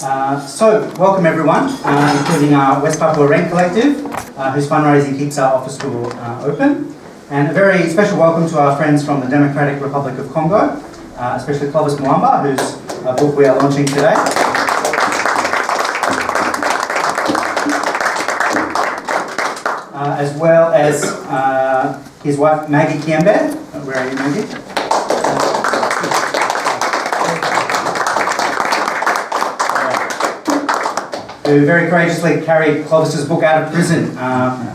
Welcome everyone, including our West Papua Rent Collective, whose fundraising keeps our office door open. And a very special welcome to our friends from the Democratic Republic of Congo, especially Clovis Mwamba, whose book we are launching today. As well as his wife Maggie Kiembe. Where are you, Maggie? Who very courageously carried Clovis's book out of prison,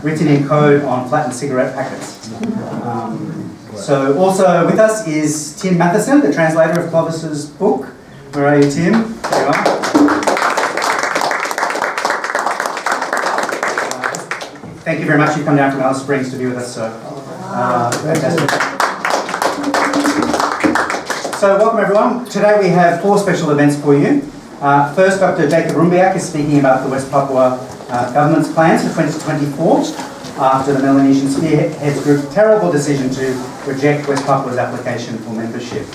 written in code on flattened cigarette packets. So also with us is Tim Matheson, the translator of Clovis's book. Where are you, Tim? There you are. Thank you very much. You've come down from Alice Springs to be with us, so fantastic. So welcome everyone. Today we have 4 special events for you. First, Dr. Jacob Rumbiak is speaking about the West Papua Government's plans for 2024 after the Melanesian Spearheads Group's terrible decision to reject West Papua's application for membership.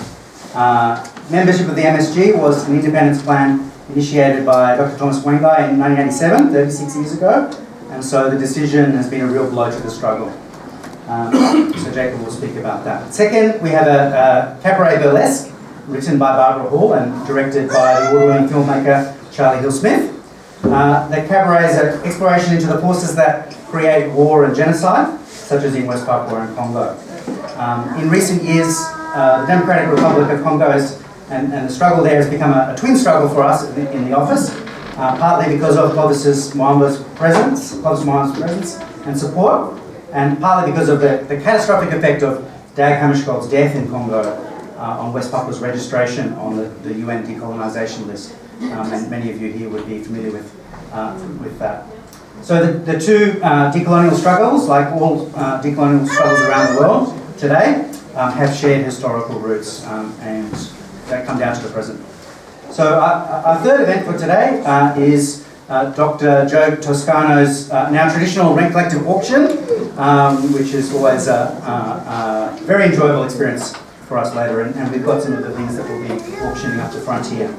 Membership of the MSG was an independence plan initiated by Dr. Clovis Mwamba in 1987, 36 years ago, and so the decision has been a real blow to the struggle. So Jacob will speak about that. Second, we have a cabaret burlesque written by Barbara Hall and directed by the award-winning filmmaker Charlie Hill-Smith. The cabaret is an exploration into the forces that create war and genocide, such as in West Papua and Congo. In recent years, the Democratic Republic of Congo and the struggle there has become a twin struggle for us in the office, partly because of Clovis Mwamba's presence and support, and partly because of the catastrophic effect of Dag Hammarskjöld's death in Congo on West Papua's registration on the UN decolonisation list. And many of you here would be familiar with that. So the two decolonial struggles, like all decolonial struggles around the world today, have shared historical roots and that come down to the present. So our third event for today is Dr. Joe Toscano's now traditional rent collective auction, which is always a very enjoyable experience for us later, and we've got some of the things that we'll be auctioning up the front here.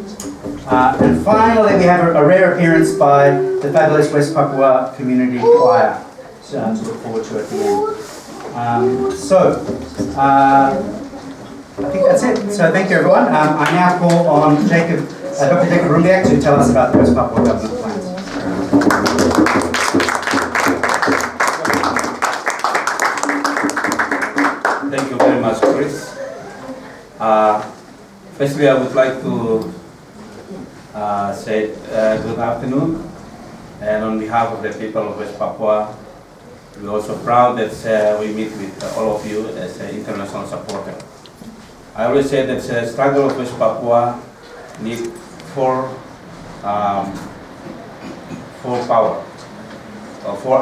And finally, we have a rare appearance by the fabulous West Papua Community Choir to look forward to at the end. I think that's it. So thank you, everyone. I now call on Dr. Jacob Rumbiak to tell us about the West Papua Government plans. Thank you very much, Chris. Firstly, I would like to say good afternoon, and on behalf of the people of West Papua, we're also proud that we meet with all of you as an international supporter. I always say that the struggle of West Papua needs 4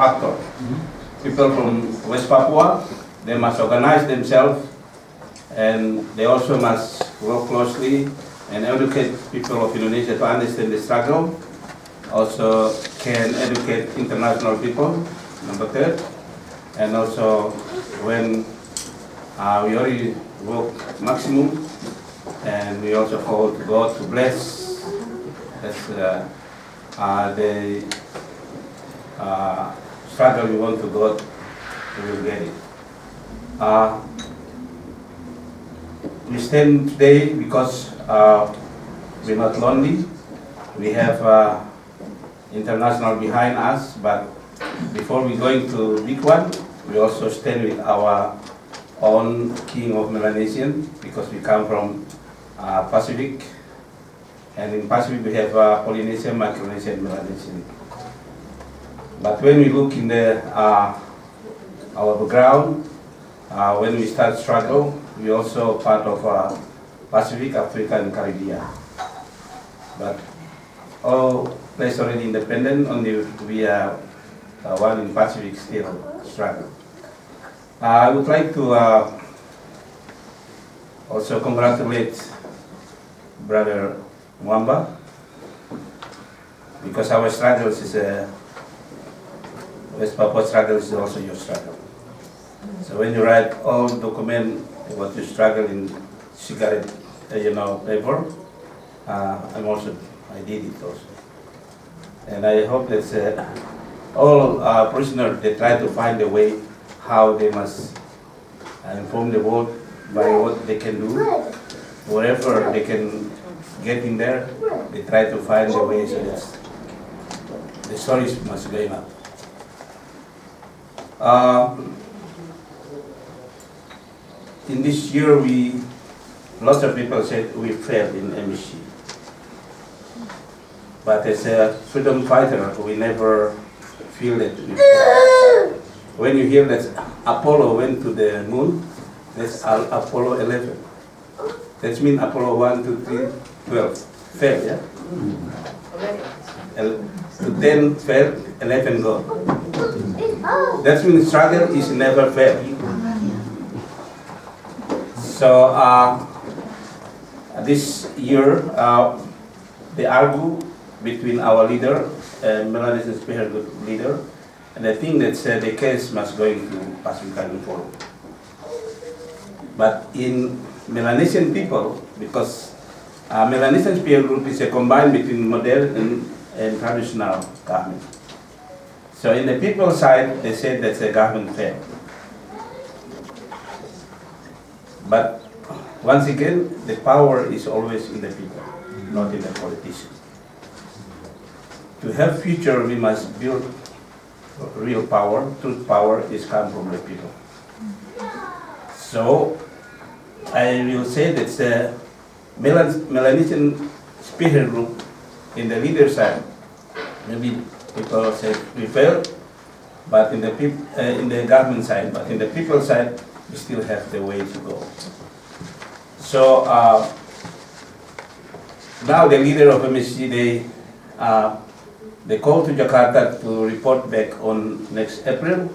actors. People from West Papua, they must organize themselves, and they also must work closely and educate people of Indonesia to understand the struggle. Also can educate international people, number 3. And also when we already work maximum, and we also call to God to bless the struggle we want to God, we will get it. We stand today because we're not lonely. We have international behind us, but before we going to big one, we also stand with our own king of Melanesian, because we come from Pacific, and in Pacific we have Polynesian, Micronesia and Melanesian. But when we look in our background, when we start struggle, we also part of Pacific, Africa and Caribbean. But all place already independent, only we are one in Pacific still struggle. I would like to also congratulate Brother Mwamba, because our struggles is West Papua struggle is also your struggle. So when you write all document what you struggle in cigarette, paper, I I did it also. And I hope that all prisoners, they try to find a way how they must inform the world by what they can do. Wherever they can get in there, they try to find a way so that the stories must go up. In this year, lots of people said we failed in MSG. But as a freedom fighter, we never feel that we failed. When you hear that Apollo went to the moon, that's Apollo 11. That means Apollo 1, 2, 3, 12. Failed, yeah? To 10 failed, 11 go. That means struggle is never failed. So this year, they argue between our leader, Melanesian Statehood leader, and I think that the case must go into Pacific Island Forum. But in Melanesian people, because Melanesian Statehood group is a combine between modern and traditional government. So in the people side, they said that the government failed. But once again, the power is always in the people, not in the politicians. To have future, we must build real power. Truth power is come from the people. So I will say that the Melanesian Statehood group in the leader side, maybe people say we failed, but in the government side, but in the people side, we still have the way to go. So now the leader of MSG, they call to Jakarta to report back on next April,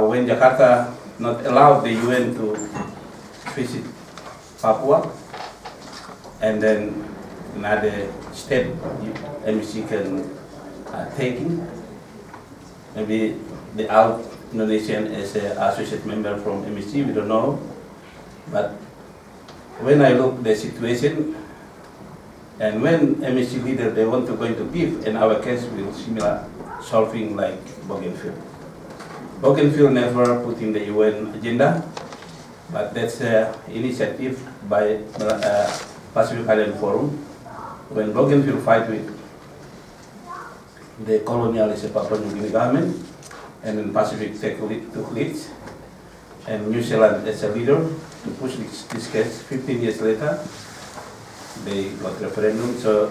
when Jakarta not allowed the UN to visit Papua, and then another step MSG can take in. Maybe the Indonesian as an associate member from MSG, we don't know. But when I look the situation, and when MSG leader they want to going to give, in our case will similar solving like Bougainville. Bougainville never put in the UN agenda, but that's an initiative by Pacific Island Forum. When Bougainville fight with the colonialist Papua New Guinea government, and then Pacific took lead, and New Zealand as a leader to push this case. 15 years later, they got referendum, so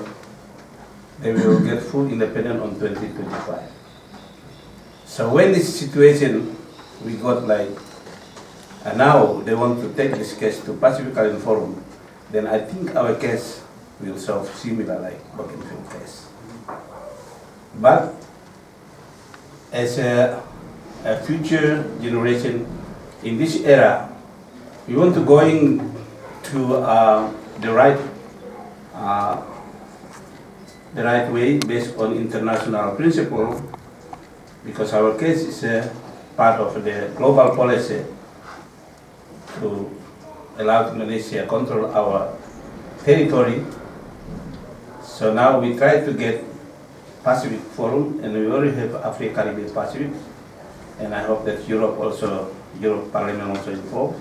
they will get full independence on 2025. So when this situation we got like, and now they want to take this case to Pacific Island Forum, then I think our case will solve similar like Bougainville case. But as a future generation in this era, we want to going to the right way based on international principle, because our case is a part of the global policy to allow Indonesia control our territory. So now we try to get Pacific Forum, and we already have Africa Caribbean Pacific, and I hope that Europe Parliament also involved.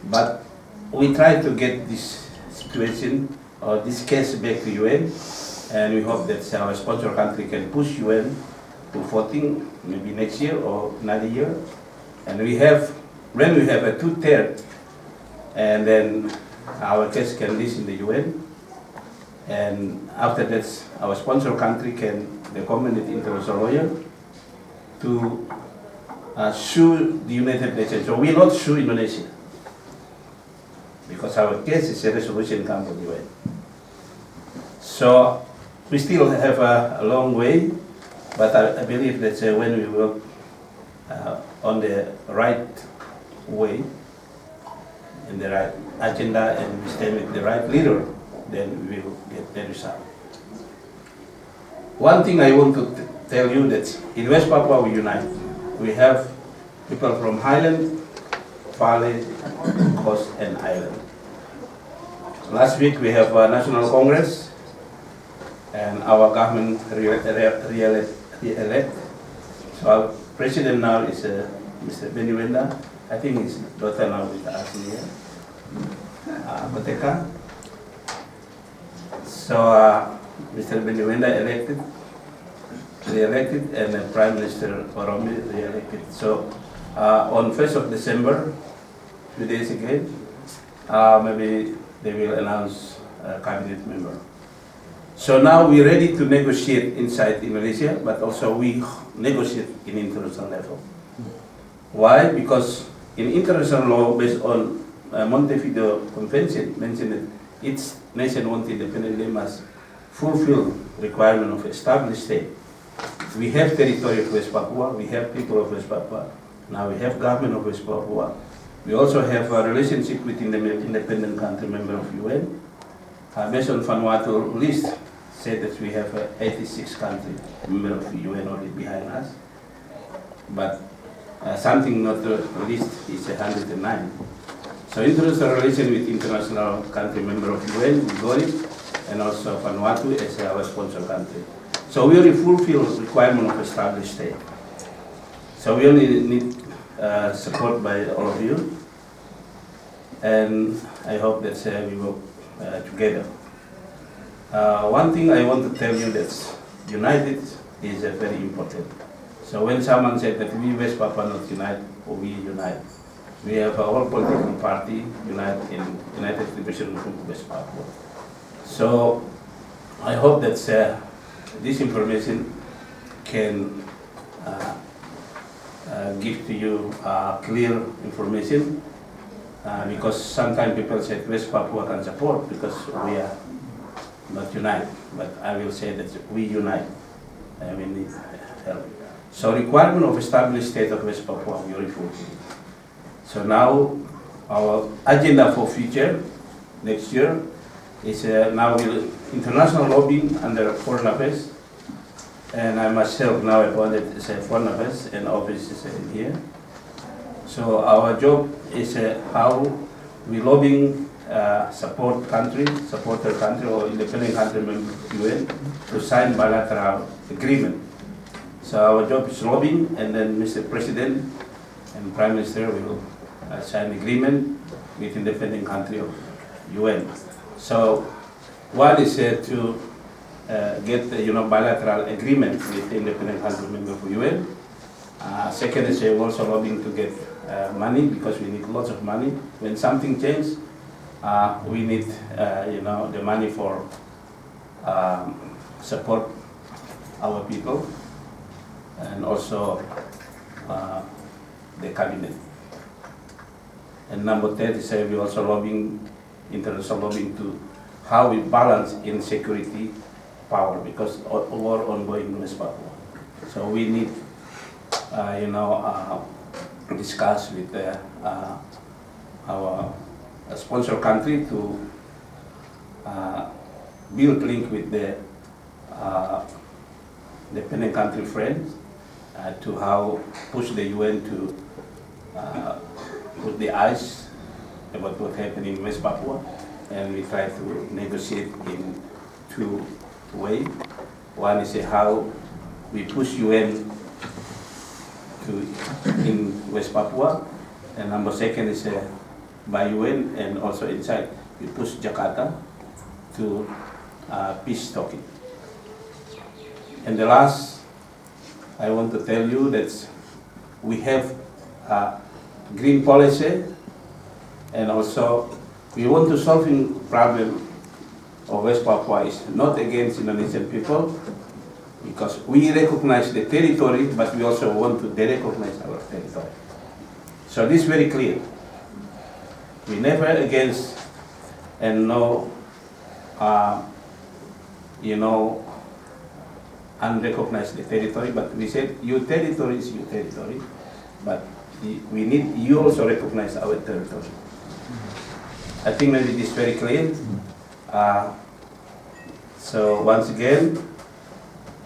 But we try to get this situation or this case back to UN, and we hope that our sponsor country can push UN to voting maybe next year or another year. And when we have a 2/3, and then our case can list in the UN. And after that, our sponsor country can recommend it international lawyer to sue the United Nations. So we not sue Indonesia, because our case is a resolution come from UN. So we still have a long way, but I believe that when we work on the right way, in the right agenda, and we stay with the right leader, then we will get the result. One thing I want to tell you that in West Papua we unite. We have people from Highland, Valley, Coast, and Island. Last week we have a National Congress, and our government re-elect. So our president now is Mr. Benuenda. I think his daughter now with us here, Bateka. So Mr. Benuenda re-elected, and Prime Minister Oromi re-elected. So on 1st of December, 2 days again, maybe they will announce a cabinet member. So now we're ready to negotiate inside Indonesia, but also we negotiate in international level. Why? Because in international law, based on Montevideo Convention, mentioned that each nation wanted independence, they must fulfill requirement of established state. We have territory of West Papua, we have people of West Papua, now we have government of West Papua. We also have a relationship with independent country member of UN. Based on Vanuatu list, said that we have 86 country member of UN already behind us. But something not list is 109. So international relation with international country member of UN, we got it, and also Vanuatu as our sponsor country. So we only fulfill requirement of established state. So we only need support by all of you, and I hope that we work together. One thing I want to tell you that united is very important. So when someone said that we West Papua not unite, or we unite, we have our political party unite in United Liberation Movement West Papua. So I hope that this information can give to you clear information, because sometimes people say West Papua can support because we are not unite, but I will say that we unite and we need help. So requirement of established state of West Papua, we fulfill. So now our agenda for future, next year, is now international lobbying under Foreign Affairs, and I myself now appointed as a Foreign Affairs and office is in here. So our job is how we lobbying supporter country or independent country member UN to sign bilateral agreement. So our job is lobbying, and then Mr. President and Prime Minister will sign agreement with independent country of UN. So one is to get bilateral agreement with independent country member of UN. Second is also lobbying to get money, because we need lots of money. When something changes, we need the money for support our people, and also the cabinet. And number 10 is we also lobbying, international lobbying, to how we balance in security power, because war ongoing in West Papua. So we need discuss with our sponsor country to build link with the dependent country friends to how push the UN to put the eyes about what happened in West Papua, and we try to negotiate in two ways. One is how we push UN in West Papua, and number second is by UN, and also inside we push Jakarta to peace talking. And the last, I want to tell you that we have green policy, and also we want to solving problem of West Papua is not against Indonesian people, because we recognize the territory, but we also want to de-recognize our territory. So this is very clear. We never against and no, unrecognized the territory, but we said your territory is your territory, but we need you also recognize our territory. I think maybe this is very clear. So once again,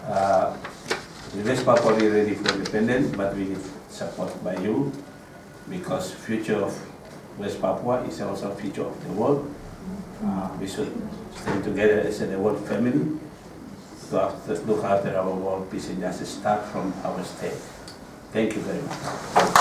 the West Papua is ready for independence, but we need support by you, because future of West Papua is also future of the world. We should stand together as a world family, look after our world peace and justice start from our state. Thank you very much.